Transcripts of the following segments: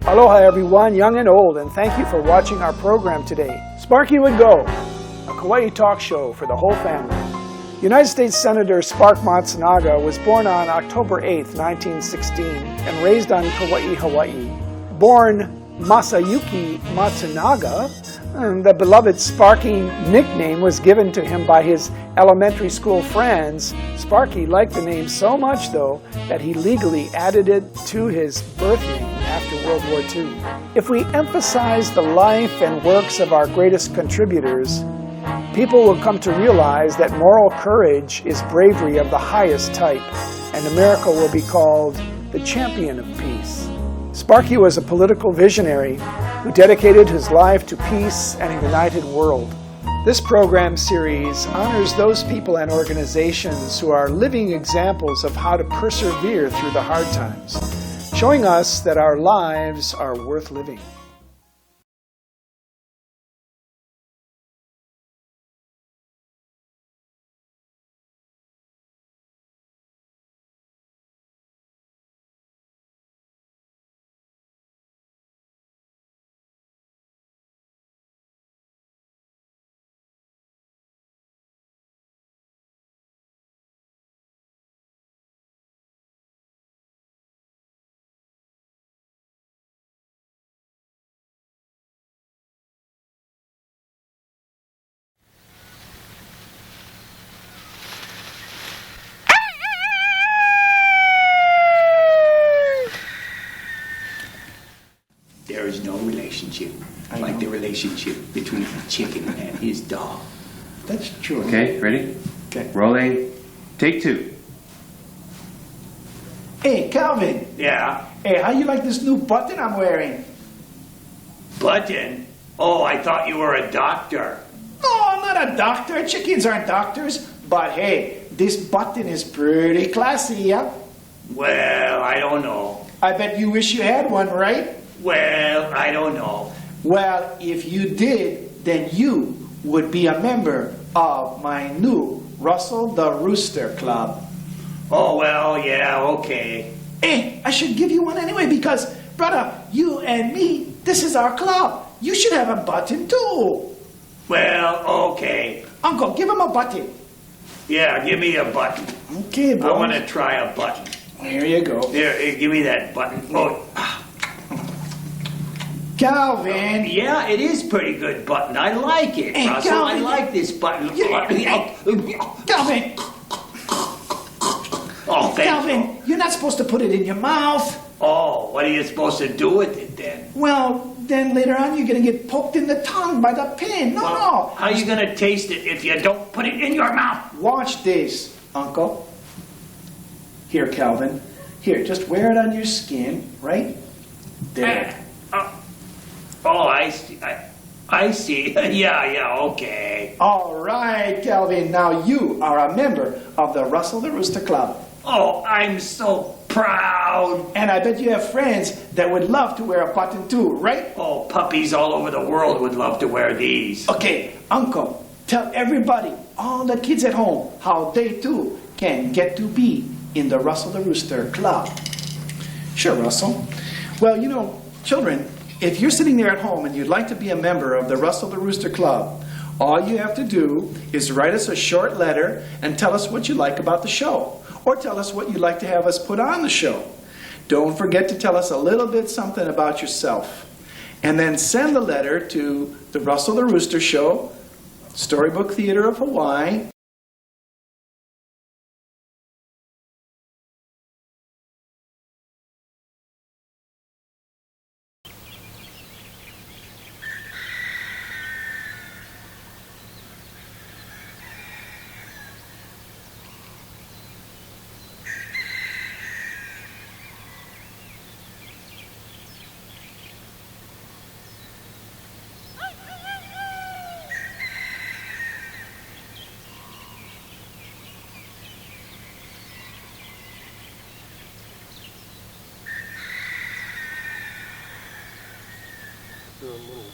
Aloha everyone, young and old, and thank you for watching our program today. Sparky Would Go, a Kauai talk show for the whole family. United States Senator Spark Matsunaga was born on October 8, 1916, and raised on Kauai, Hawaii. Born Masayuki Matsunaga, the beloved Sparky nickname was given to him by his elementary school friends. Sparky liked the name so much, though, that he legally added it to his birth name after World War II. If we emphasize the life and works of our greatest contributors, people will come to realize that moral courage is bravery of the highest type, and America will be called the champion of peace. Sparky was a political visionary who dedicated his life to peace and a united world. This program series honors those people and organizations who are living examples of how to persevere through the hard times, showing us that our lives are worth living. There is no relationship like the relationship between a chicken and his dog. That's true. Okay, ready? Okay. Rolling. Take two. Hey, Calvin. Yeah? Hey, how you like this new button I'm wearing? Button? Oh, I thought you were a doctor. No, I'm not a doctor. Chickens aren't doctors. But hey, this button is pretty classy, yeah? Well, I don't know. I bet you wish you had one, right? Well, I don't know. Well, if you did, then you would be a member of my new Russel the Rooster Club. Oh, well, yeah, okay. Hey, I should give you one anyway because, brother, you and me, this is our club. You should have a button too. Well, okay. Uncle, give him a button. Yeah, give me a button. Okay, boy. I want to try a button. Here you go. Here, give me that button. Oh. Calvin. Yeah, it is pretty good button. I like it, Hey, Russell. Calvin. I like this button. Calvin. Oh, thank Calvin, you. you're not supposed to put it in your mouth. Oh, what are you supposed to do with it then? Well, then later on you're going to get poked in the tongue by the pin. No. How are you going to taste it if you don't put it in your mouth? Watch this, Uncle. Here, Calvin. Here, just wear it on your skin, right? There. Oh, I see. I see. Yeah, okay. All right, Calvin. Now you are a member of the Russel the Rooster Club. Oh, I'm so proud. And I bet you have friends that would love to wear a button too, right? Oh, puppies all over the world would love to wear these. Okay, Uncle, tell everybody, all the kids at home, how they too can get to be in the Russel the Rooster Club. Sure, Russell. Well, you know, children, if you're sitting there at home and you'd like to be a member of the Russel the Rooster Club, all you have to do is write us a short letter and tell us what you like about the show, or tell us what you'd like to have us put on the show. Don't forget to tell us a little bit something about yourself. And then send the letter to the Russel the Rooster Show, Storybook Theater of Hawaii, doing little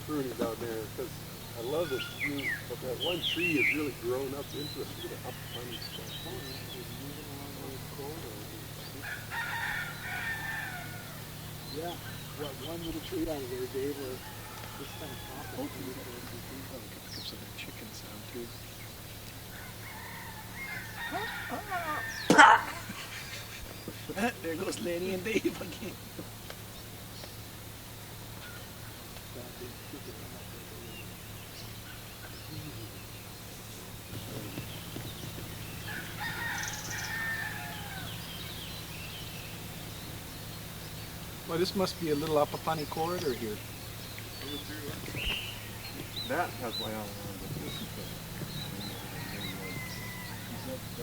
pruning down there because I love this view, but that one tree is really grown up into it. Look at the up on the Yeah, what, one little tree out of there, Dave, or this kind of top. Some of that chicken sound too. There goes Lenny and Dave again. Well, this must be a little Apapani corridor here. That has my eye on, but this is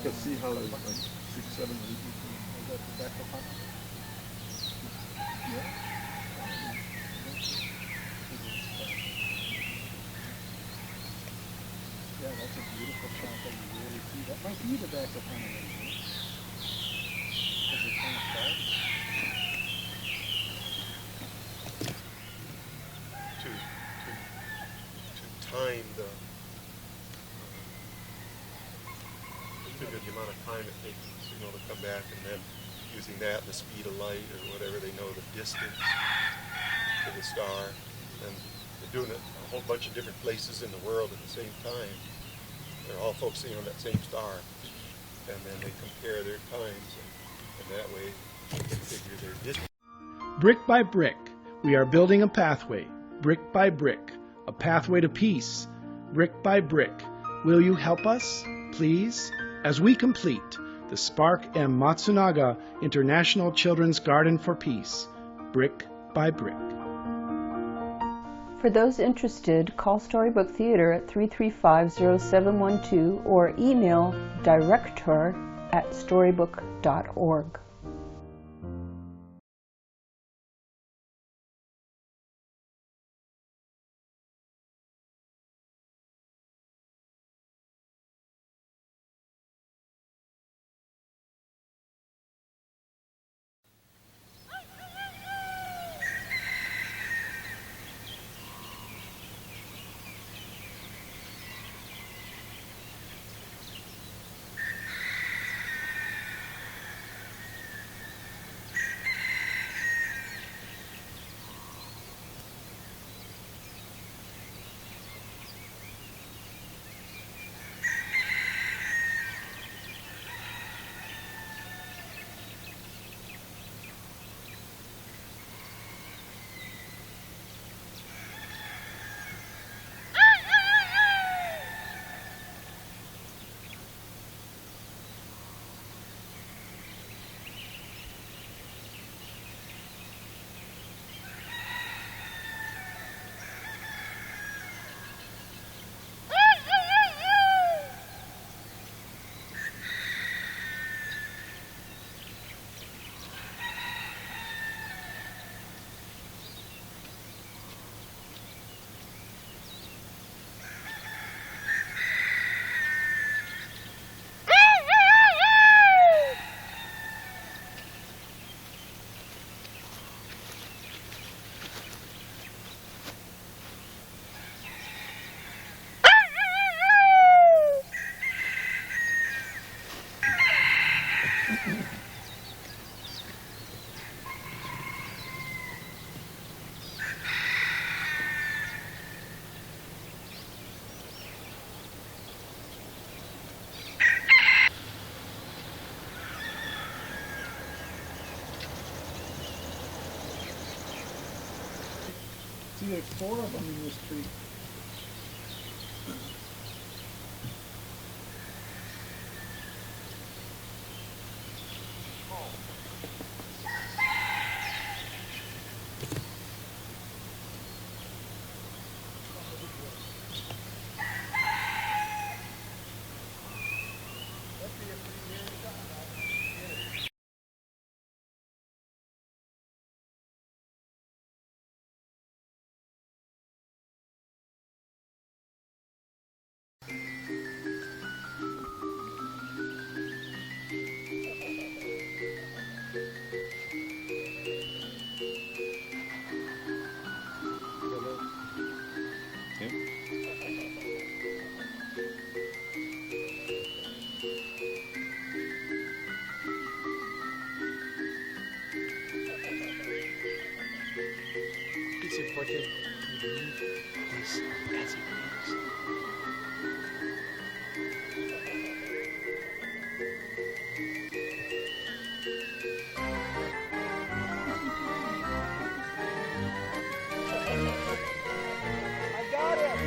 the see how there's like 6, 7, 8 people. Is that the back of the Yeah. Yeah, that's a beautiful shot that you really see. That might be the back of Honeycreepers. Because it's kind of dark. To time the amount of time it takes the signal to come back, and then using that, the speed of light or whatever, they know the distance to the star, and they're doing it a whole bunch of different places in the world at the same time. They're all focusing on that same star, and then they compare their times, and that way they can figure their distance. Brick by brick, we are building a pathway. Brick by brick, a pathway to peace. Brick by brick, will you help us, please? As we complete the Spark M. Matsunaga International Children's Garden for Peace, brick by brick. For those interested, call Storybook Theater at 335-0712 or email director@storybook.org. See, there's 4 of them in this tree. what they believe is as it is. I got him!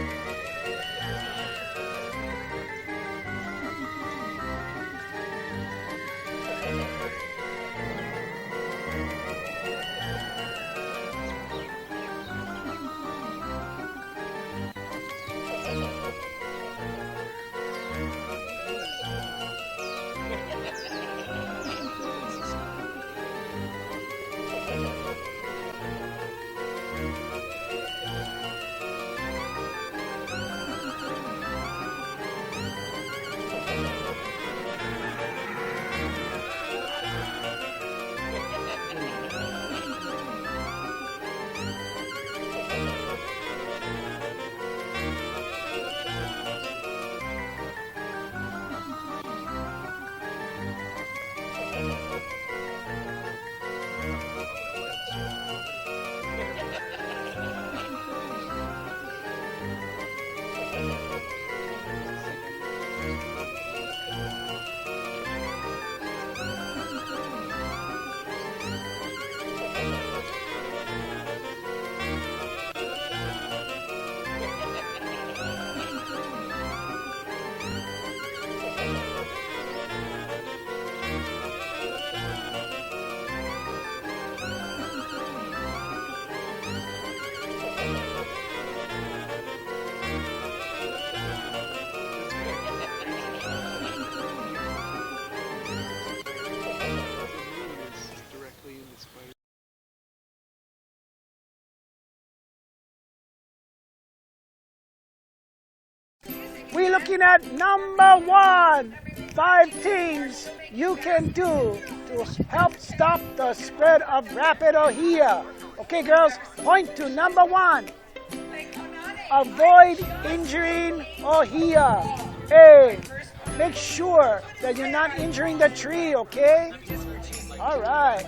We're looking at number 1. 5 things you can do to help stop the spread of Rapido here. Okay, girls, point to number 1. Avoid injuring Ohia. Hey, make sure that you're not injuring the tree, okay? All right.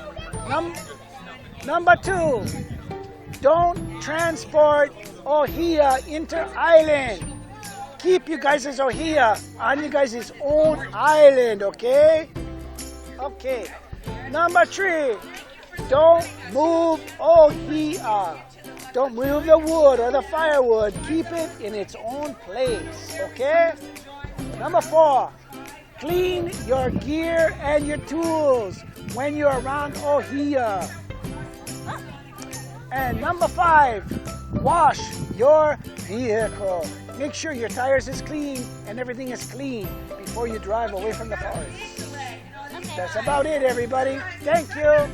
Number 2. Don't transport Ohia inter-island. Keep you guys' Ohia on you guys' own island, okay? Okay. Number 3, don't move Ohia. Don't move the wood or the firewood. Keep it in its own place, okay? Number 4, clean your gear and your tools when you're around Ohia. And number 5, wash your vehicle. Make sure your tires is clean and everything is clean before you drive away from the forest. That's about it, everybody. Thank you.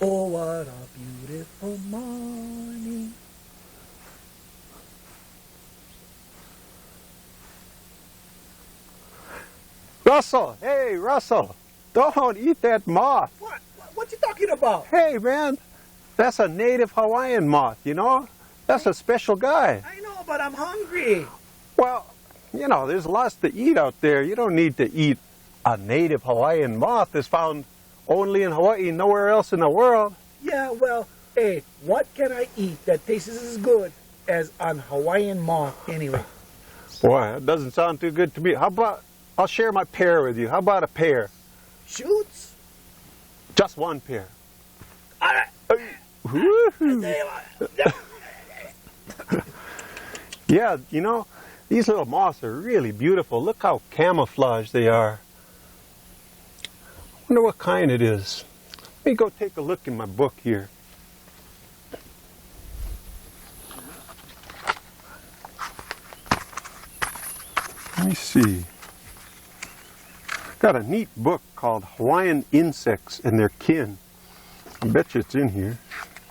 Oh, what a beautiful morning. Russell, hey, Russell, don't eat that moth. What you talking about? Hey, man, that's a native Hawaiian moth, you know? That's a special guy. I know, but I'm hungry. Well, you know, there's lots to eat out there. You don't need to eat a native Hawaiian moth that's found only in Hawaii, nowhere else in the world. Yeah, well, hey, what can I eat that tastes as good as an Hawaiian moth anyway? Boy, that doesn't sound too good to me. How about, I'll share my pear with you. How about a pear? Shoots? Just one pear. All right. Woo-hoo. Yeah, you know, these little moths are really beautiful. Look how camouflaged they are. I wonder what kind it is. Let me go take a look in my book here. Let me see. Got a neat book called Hawaiian Insects and Their Kin. I bet you it's in here.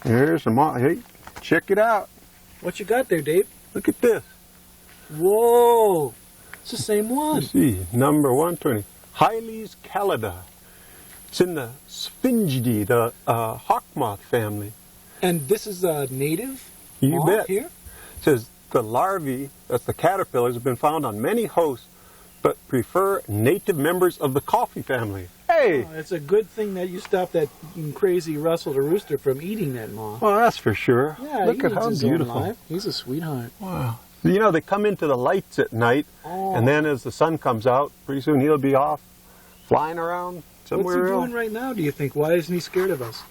There's a moth. Hey, check it out. What you got there, Dave? Look at this. Whoa, it's the same one. Let's see, number 120. Hyles callida. It's in the Sphingidae, the hawk moth family. And this is a native You moth bet. here? It says The larvae, that's the caterpillars, have been found on many hosts, but prefer native members of the coffee family. Hey! Oh, it's a good thing that you stopped that crazy Russel the Rooster from eating that moth. Well, that's for sure. Yeah, look he at eats how his own beautiful. life. He's a sweetheart. Wow. You know, they come into the lights at night, and then as the sun comes out, pretty soon he'll be off flying around somewhere What's he else. doing right now, do you think? Why isn't he scared of us?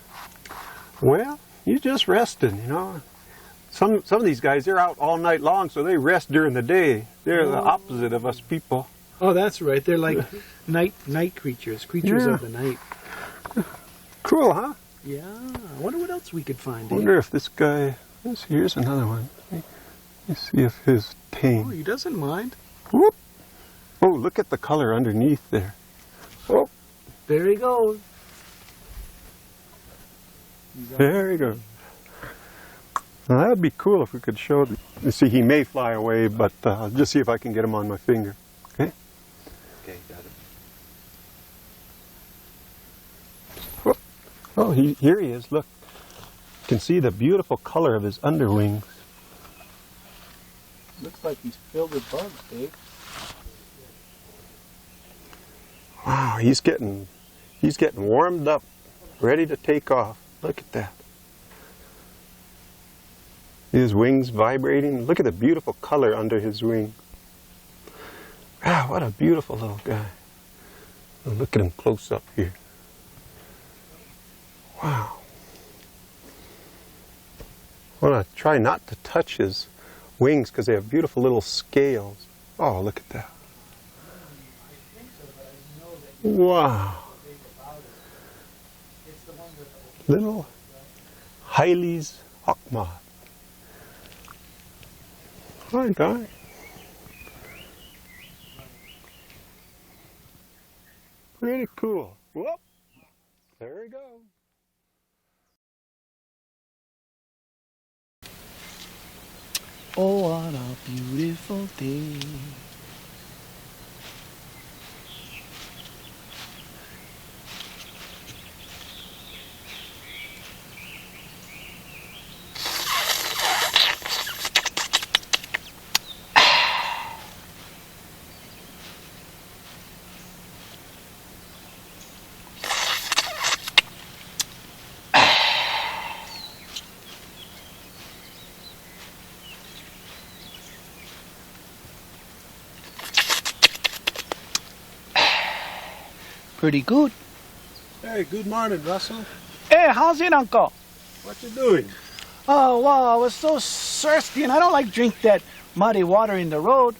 Well, he's just resting, you know. Some of these guys, they're out all night long, so they rest during the day. They're the opposite of us people. Oh, that's right. They're like night creatures of the night. Cool, huh? Yeah. I wonder what else we could find. I wonder if this guy... Here's another one. Let's see if his tame... Oh, he doesn't mind. Whoop. Oh, look at the color underneath there. Oh, there he goes. There you go. Now that would be cool if we could show them. You see, he may fly away, but I'll just see if I can get him on my finger. Okay? Okay, got it. Oh, here he is. Look. You can see the beautiful color of his underwings. Looks like he's filled with bugs, Dave. Wow, he's getting warmed up, ready to take off. Look at that. His wings vibrating. Look at the beautiful color under his wing. Ah, what a beautiful little guy. Oh, look at him close up here. Wow. I want to try not to touch his wings because they have beautiful little scales. Oh, look at that. Wow. Little Hylie's hawk moth. Hi, guy. Pretty cool. Whoop. There we go. Oh, what a beautiful day. Pretty good. Hey, good morning, Russell. Hey, how's it, Uncle? What you doing? Oh, well, I was so thirsty, and I don't like drink that muddy water in the road.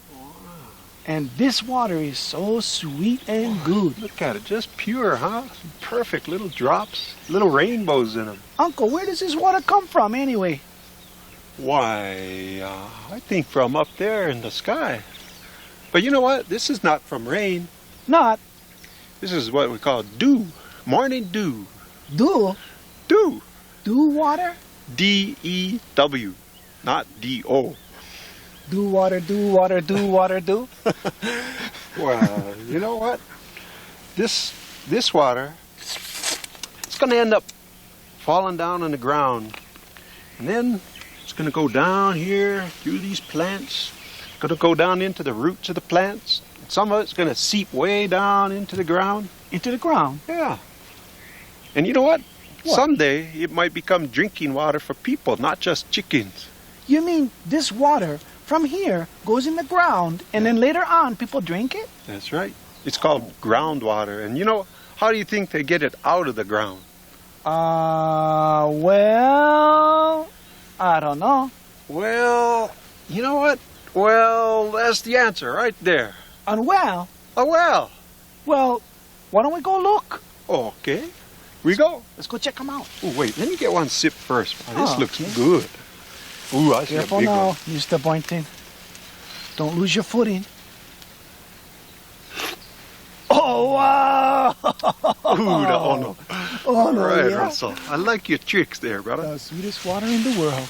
And this water is so sweet and good. Look at it, just pure, huh? Perfect little drops, little rainbows in them. Uncle, where does this water come from, anyway? Why, I think from up there in the sky. But you know what? This is not from rain. Not This is what we call dew. Morning dew. dew. Dew. Dew water? D-E-W, not D-O. Dew water, dew water, dew water, dew. Well, you know what? This water, it's going to end up falling down on the ground. And then it's going to go down here through these plants. It's going to go down into the roots of the plants. Some of it's going to seep way down into the ground. Into the ground? Yeah. And you know what? What? Someday it might become drinking water for people, not just chickens. You mean this water from here goes in the ground, and then later on people drink it? That's right. It's called groundwater. And you know, how do you think they get it out of the ground? Well, I don't know. Well, you know what? Well, that's the answer right there. And well, A well. well, why don't we go look? Okay. We go. Let's go check them out. Oh, wait, let me get one sip first. Wow, this Oh, looks okay. good. Ooh, I see a Careful big now, one. Mr. Boynton. Don't lose your footing. Oh, wow! Ooh, oh no. Oh, All no, right, yeah. Russell. I like your tricks there, brother. The sweetest water in the world.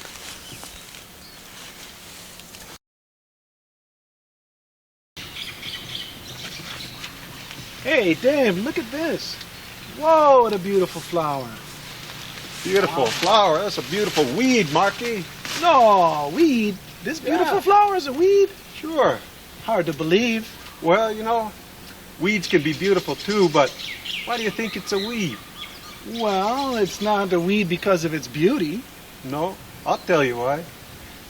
Hey, Dave, look at this. Whoa, what a beautiful flower. Beautiful flower. That's a beautiful weed, Marky. No, weed. This beautiful flower is a weed? Sure. Hard to believe. Well, you know, weeds can be beautiful too, but why do you think it's a weed? Well, it's not a weed because of its beauty. No, I'll tell you why.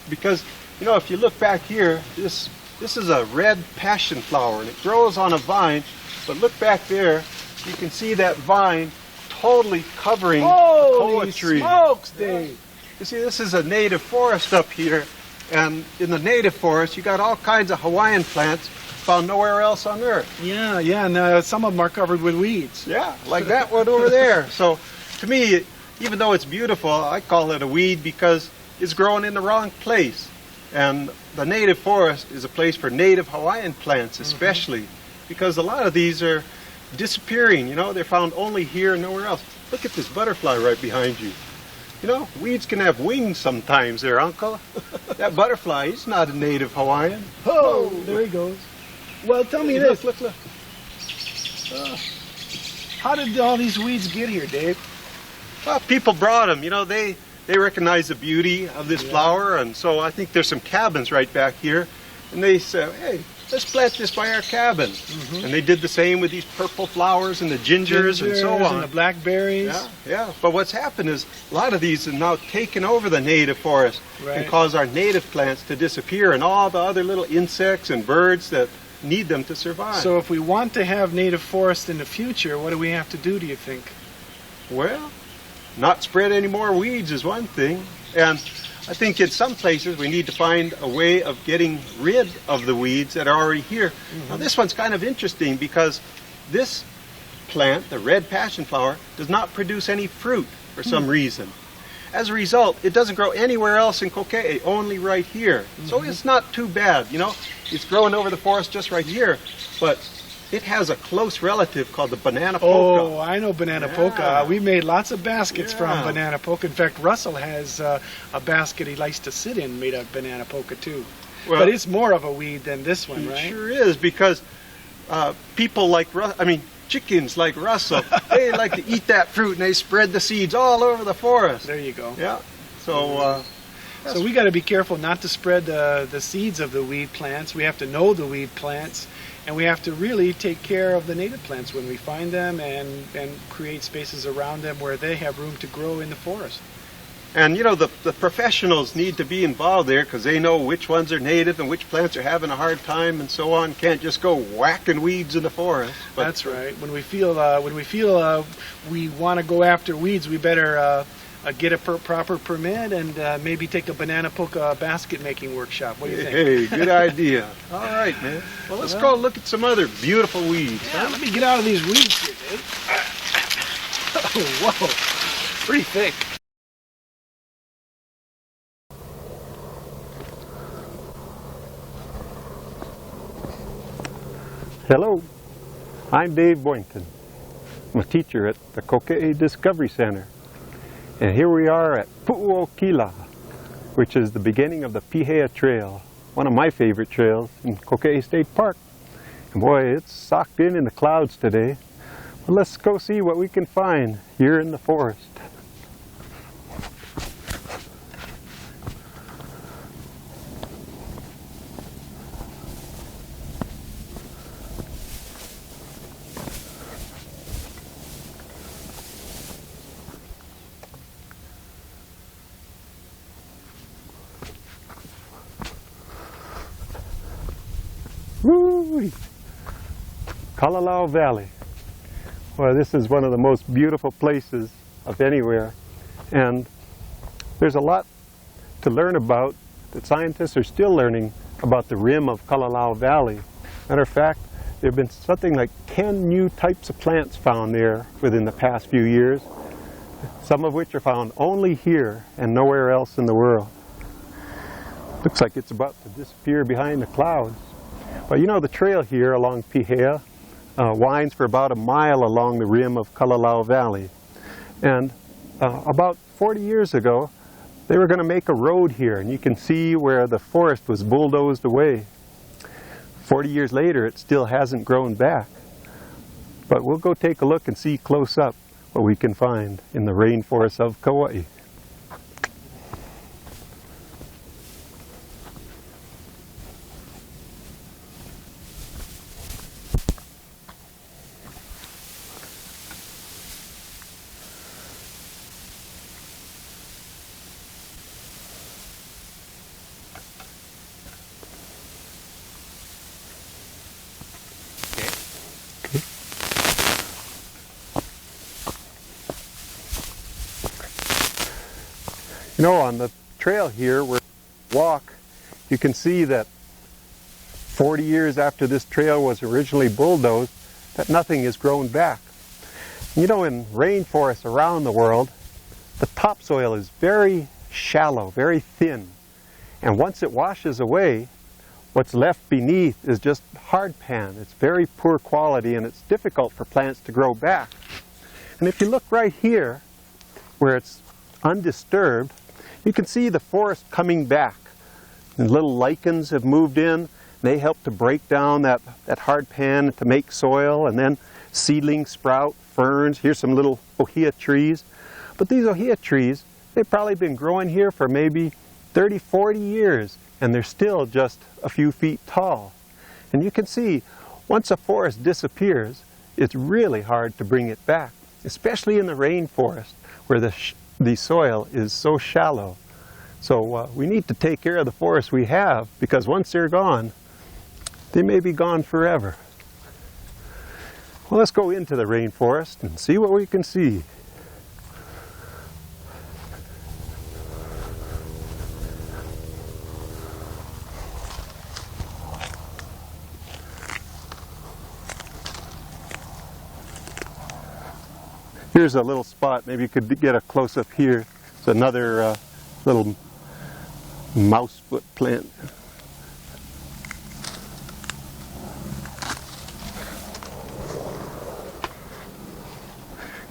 Because, you know, if you look back here, this is a red passion flower, and it grows on a vine. But look back there, you can see that vine totally covering the koa tree. Smokes, Dave! You see, this is a native forest up here, and in the native forest, you got all kinds of Hawaiian plants found nowhere else on Earth. Yeah, and some of them are covered with weeds. Yeah, like that one over there. So, to me, even though it's beautiful, I call it a weed because it's growing in the wrong place. And the native forest is a place for native Hawaiian plants, especially, because a lot of these are disappearing. You know, they're found only here and nowhere else. Look at this butterfly right behind you. You know, weeds can have wings sometimes there, Uncle. That butterfly, he's not a native Hawaiian. Oh, there he goes. Well, tell me this. Look. How did all these weeds get here, Dave? Well, people brought them. You know, they recognize the beauty of this flower, and so I think there's some cabins right back here. And they said, hey, let's plant this by our cabin. And they did the same with these purple flowers and the gingers and so on. And the blackberries. Yeah. But what's happened is a lot of these have now taken over the native forest and caused our native plants to disappear, and all the other little insects and birds that need them to survive. So if we want to have native forests in the future, what do we have to do you think? Well, not spread any more weeds is one thing. And I think in some places we need to find a way of getting rid of the weeds that are already here. Now this one's kind of interesting because this plant, the red passion flower, does not produce any fruit for some reason. As a result, it doesn't grow anywhere else in Kokee, only right here. So it's not too bad, you know. It's growing over the forest just right here, but it has a close relative called the banana polka. Oh, I know banana polka. We made lots of baskets from banana polka. In fact, Russell has a basket he likes to sit in made of banana polka too. Well, but it's more of a weed than this one, right? It sure is, because people like, chickens like Russell, they like to eat that fruit, and they spread the seeds all over the forest. There you go. Yeah. So, so we got to be careful not to spread the seeds of the weed plants. We have to know the weed plants, and we have to really take care of the native plants when we find them, and create spaces around them where they have room to grow in the forest. And you know, the professionals need to be involved there, because they know which ones are native and which plants are having a hard time and so on. Can't just go whacking weeds in the forest. But that's right. When we feel we want to go after weeds, we better get a proper permit and maybe take a banana polka basket making workshop. What do you think? Hey, good idea. All right, man. Well, let's go look at some other beautiful weeds. Yeah, let me get out of these weeds here, Dave. Oh, whoa, pretty thick. Hello, I'm Dave Boynton. I'm a teacher at the Kokee Discovery Center. And here we are at Pu'uokila, which is the beginning of the Pihea Trail, one of my favorite trails in Kokee State Park. And boy, it's socked in the clouds today. Well, let's go see what we can find here in the forest. Woo! Kalalau Valley. Well, this is one of the most beautiful places of anywhere, and there's a lot to learn about that scientists are still learning about the rim of Kalalau Valley. Matter of fact, there have been something like 10 new types of plants found there within the past few years, some of which are found only here and nowhere else in the world. Looks like it's about to disappear behind the clouds. But you know, the trail here along Pihea winds for about a mile along the rim of Kalalau Valley. And about 40 years ago, they were going to make a road here, and you can see where the forest was bulldozed away. 40 years later, it still hasn't grown back. But we'll go take a look and see close up what we can find in the rainforests of Kauai. You know, on the trail here where we walk, you can see that 40 years after this trail was originally bulldozed, that nothing has grown back. You know, in rainforests around the world, the topsoil is very shallow, very thin. And once it washes away, what's left beneath is just hardpan. It's very poor quality and it's difficult for plants to grow back. And if you look right here, where it's undisturbed, you can see the forest coming back. And little lichens have moved in. They help to break down that hardpan to make soil, and then seedlings sprout, ferns. Here's some little ohia trees. But these ohia trees, they've probably been growing here for maybe 30, 40 years, and they're still just a few feet tall. And you can see, once a forest disappears, it's really hard to bring it back, especially in the rainforest, where the soil is so shallow. So we need to take care of the forests we have, because once they're gone, they may be gone forever. Well, let's go into the rainforest and see what we can see. Here's a little spot. Maybe you could get a close-up here. It's another little mousefoot plant.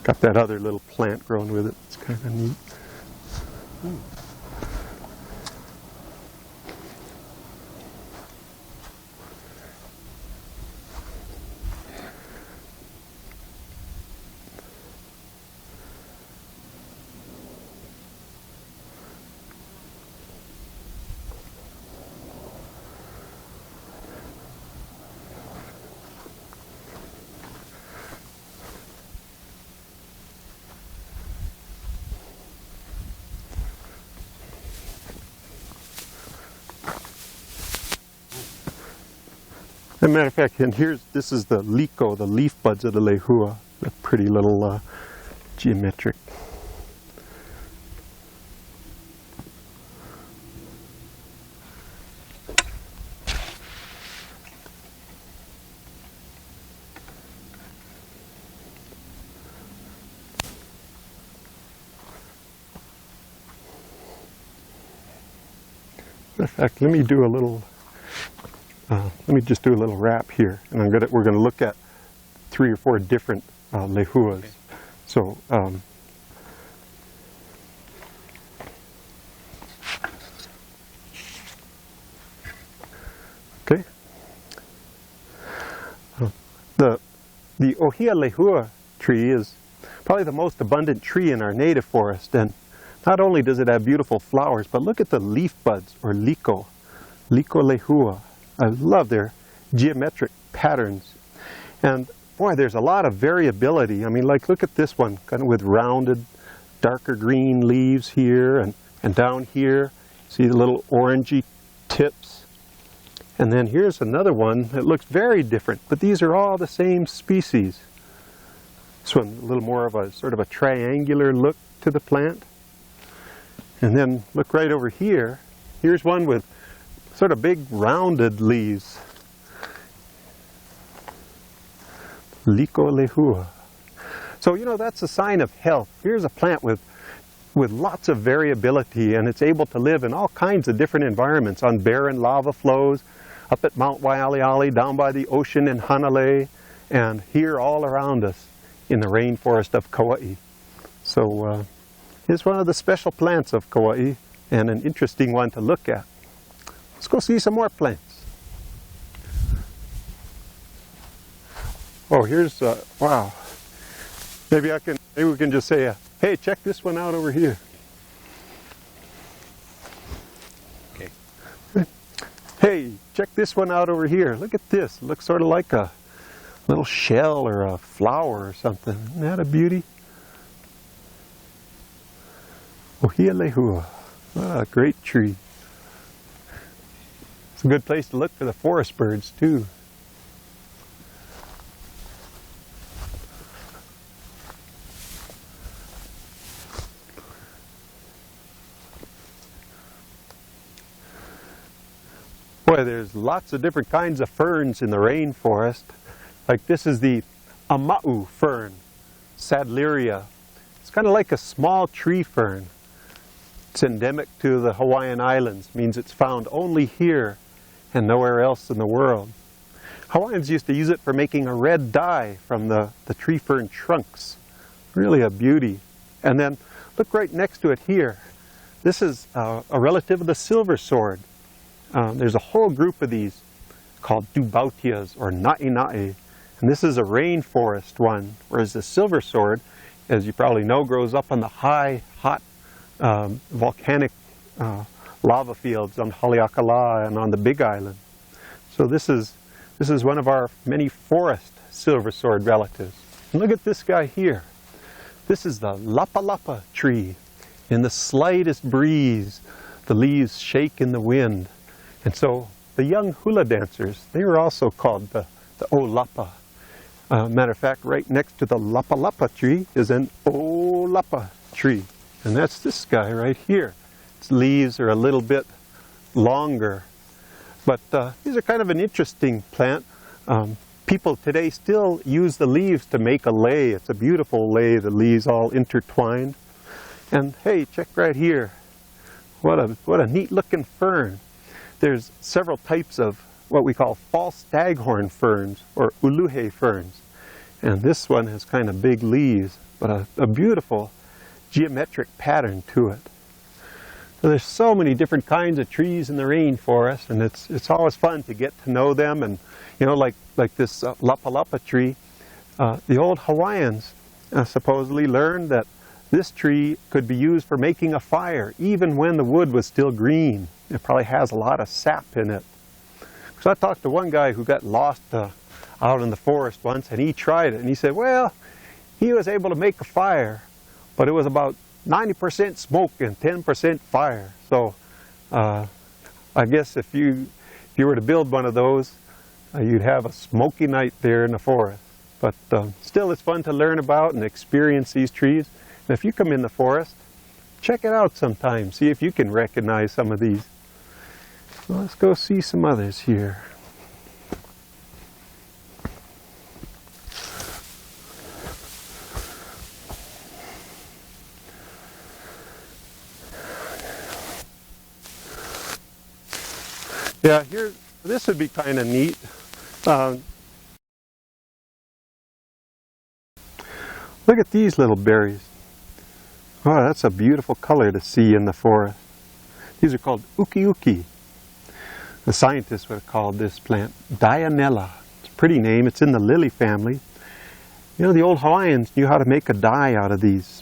Got that other little plant growing with it. It's kind of neat. As a matter of fact, and this is the liko, the leaf buds of the lehua, the pretty little geometric. In fact, let me do a little. Let me just do a little wrap here, and we're going to look at 3 or 4 different lehuas. Okay. So, okay. The Ohia Lehua tree is probably the most abundant tree in our native forest, and not only does it have beautiful flowers, but look at the leaf buds, or liko lehua. I love their geometric patterns. And boy, there's a lot of variability. I mean, like, look at this one, kind of with rounded, darker green leaves here, and down here, see the little orangey tips. And then here's another one that looks very different, but these are all the same species. This one, a little more of a sort of a triangular look to the plant. And then look right over here. Here's one with sort of big rounded leaves. Liko lehua. So, you know, that's a sign of health. Here's a plant with lots of variability, and it's able to live in all kinds of different environments, on barren lava flows, up at Mount Waialeale, down by the ocean in Hanalei, and here all around us in the rainforest of Kauai. So it's one of the special plants of Kauai, and an interesting one to look at. Let's go see some more plants. Oh, here's, wow. Maybe we can just say, hey, check this one out over here. Okay. Hey, check this one out over here. Look at this. It looks sort of like a little shell or a flower or something. Isn't that a beauty? Ohia Lehua. What a great tree. It's a good place to look for the forest birds, too. Boy, there's lots of different kinds of ferns in the rainforest. Like this is the Ama'u fern, Sadleria. It's kind of like a small tree fern. It's endemic to the Hawaiian Islands, means it's found only here and nowhere else in the world. Hawaiians used to use it for making a red dye from the tree fern trunks. Really a beauty. And then look right next to it here. This is a relative of the silver sword. There's a whole group of these called dubautias or na'i-na'i. And this is a rainforest one, whereas the silver sword, as you probably know, grows up on the high, hot, volcanic lava fields on Haleakala and on the Big Island. So this is one of our many forest silver sword relatives. And look at this guy here. This is the lapa-lapa tree. In the slightest breeze, the leaves shake in the wind. And so the young hula dancers, they were also called the olapa. Matter of fact, right next to the lapa-lapa tree is an olapa tree. And that's this guy right here. Its leaves are a little bit longer. But these are kind of an interesting plant. People today still use the leaves to make a lei. It's a beautiful lei, the leaves all intertwined. And hey, check right here. What a neat looking fern. There's several types of what we call false staghorn ferns or uluhe ferns. And this one has kind of big leaves, but a beautiful geometric pattern to it. So there's so many different kinds of trees in the rainforest, and it's always fun to get to know them. And you know, like this lapa-lapa tree, the old Hawaiians supposedly learned that this tree could be used for making a fire, even when the wood was still green. It probably has a lot of sap in it. So I talked to one guy who got lost out in the forest once, and he tried it, and he said, well, he was able to make a fire, but it was about 90% smoke and 10% fire. So I guess if you were to build one of those, you'd have a smoky night there in the forest. But still, it's fun to learn about and experience these trees. And if you come in the forest, check it out sometime. See if you can recognize some of these. Well, let's go see some others here. Yeah, here, this would be kind of neat. Look at these little berries. Oh, that's a beautiful color to see in the forest. These are called uki-uki. The scientists would have called this plant Dianella. It's a pretty name. It's in the lily family. You know, the old Hawaiians knew how to make a dye out of these.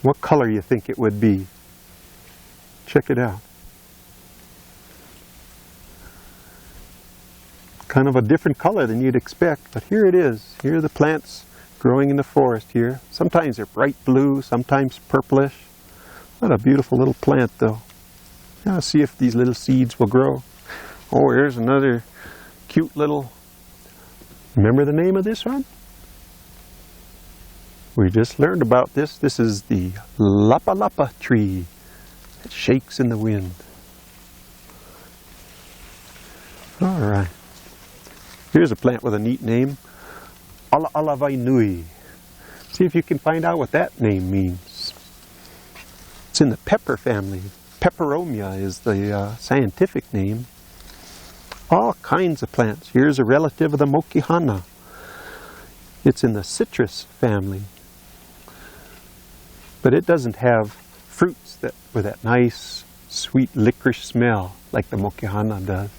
What color do you think it would be? Check it out. Kind of a different color than you'd expect, but here it is. Here are the plants growing in the forest here. Sometimes they're bright blue, sometimes purplish. What a beautiful little plant, though. Now see if these little seeds will grow. Oh, here's another cute little... Remember the name of this one? We just learned about this. This is the lapa-lapa tree. It shakes in the wind. All right. Here's a plant with a neat name. Ala-ala-vai-nui. See if you can find out what that name means. It's in the pepper family. Peperomia is the scientific name. All kinds of plants. Here's a relative of the mokihana. It's in the citrus family. But it doesn't have fruits with that nice, sweet licorice smell like the mokihana does.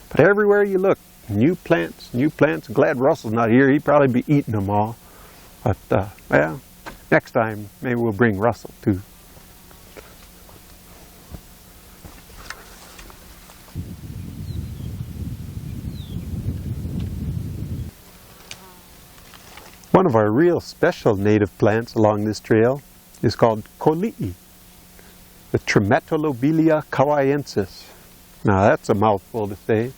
But everywhere you look, new plants, new plants. I'm glad Russell's not here. He'd probably be eating them all. But, well, next time, maybe we'll bring Russell, too. One of our real special native plants along this trail is called Kolii, the Trematolobelia kawaiensis. Now, that's a mouthful to say.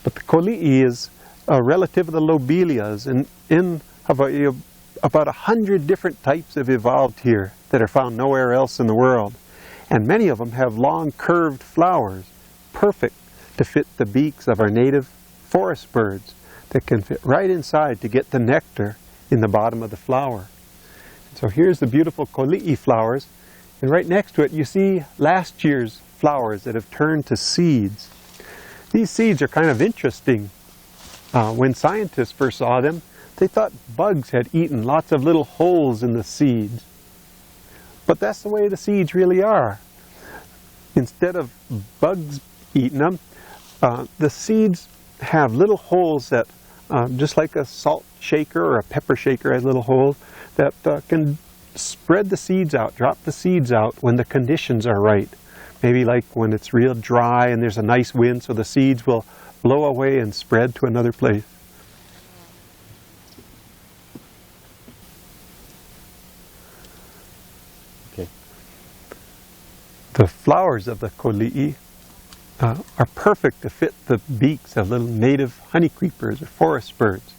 But the Kolii is a relative of the lobelias, and in Hawaii, about 100 different types have evolved here that are found nowhere else in the world. And many of them have long curved flowers, perfect to fit the beaks of our native forest birds that can fit right inside to get the nectar in the bottom of the flower. So here's the beautiful Kolii flowers, and right next to it you see last year's flowers that have turned to seeds. These seeds are kind of interesting. When scientists first saw them, they thought bugs had eaten lots of little holes in the seeds. But that's the way the seeds really are. Instead of bugs eating them, the seeds have little holes that, just like a salt shaker or a pepper shaker has little holes, that can spread the seeds out, drop the seeds out when the conditions are right. Maybe like when it's real dry and there's a nice wind, so the seeds will blow away and spread to another place. Okay. The flowers of the Kolii are perfect to fit the beaks of little native honeycreepers or forest birds.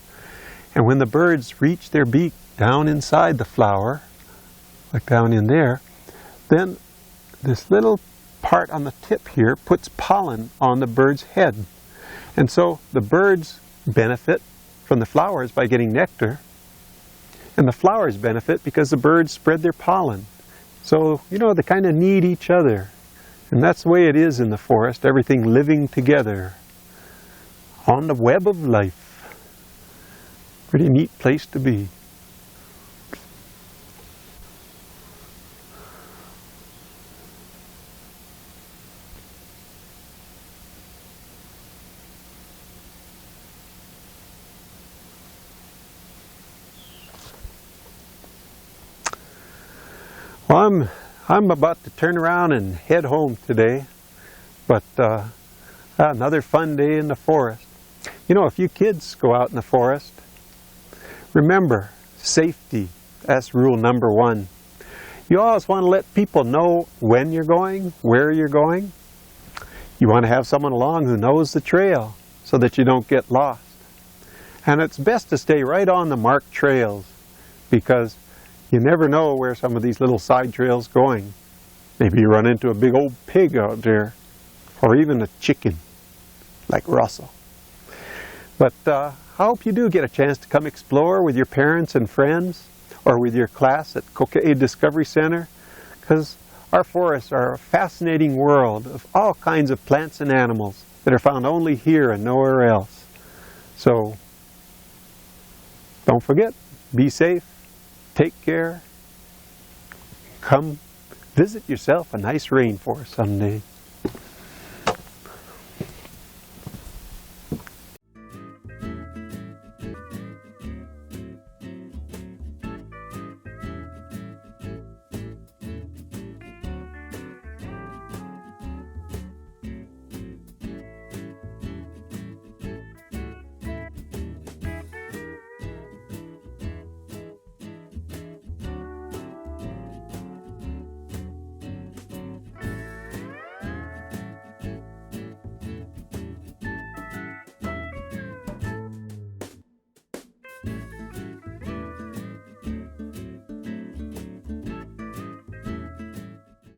And when the birds reach their beak down inside the flower, like down in there, then this little part on the tip here puts pollen on the bird's head. And so the birds benefit from the flowers by getting nectar, and the flowers benefit because the birds spread their pollen. So, you know, they kind of need each other. And that's the way it is in the forest, everything living together on the web of life. Pretty neat place to be. Well, I'm about to turn around and head home today, but another fun day in the forest. You know, if you kids go out in the forest, remember, safety, that's rule number one. You always want to let people know when you're going, where you're going. You want to have someone along who knows the trail so that you don't get lost. And it's best to stay right on the marked trails, because you never know where some of these little side trails going. Maybe you run into a big old pig out there, or even a chicken, like Russel. But I hope you do get a chance to come explore with your parents and friends, or with your class at Koka'e Discovery Center, because our forests are a fascinating world of all kinds of plants and animals that are found only here and nowhere else. So, don't forget, be safe. Take care. Come visit yourself a nice rainforest someday.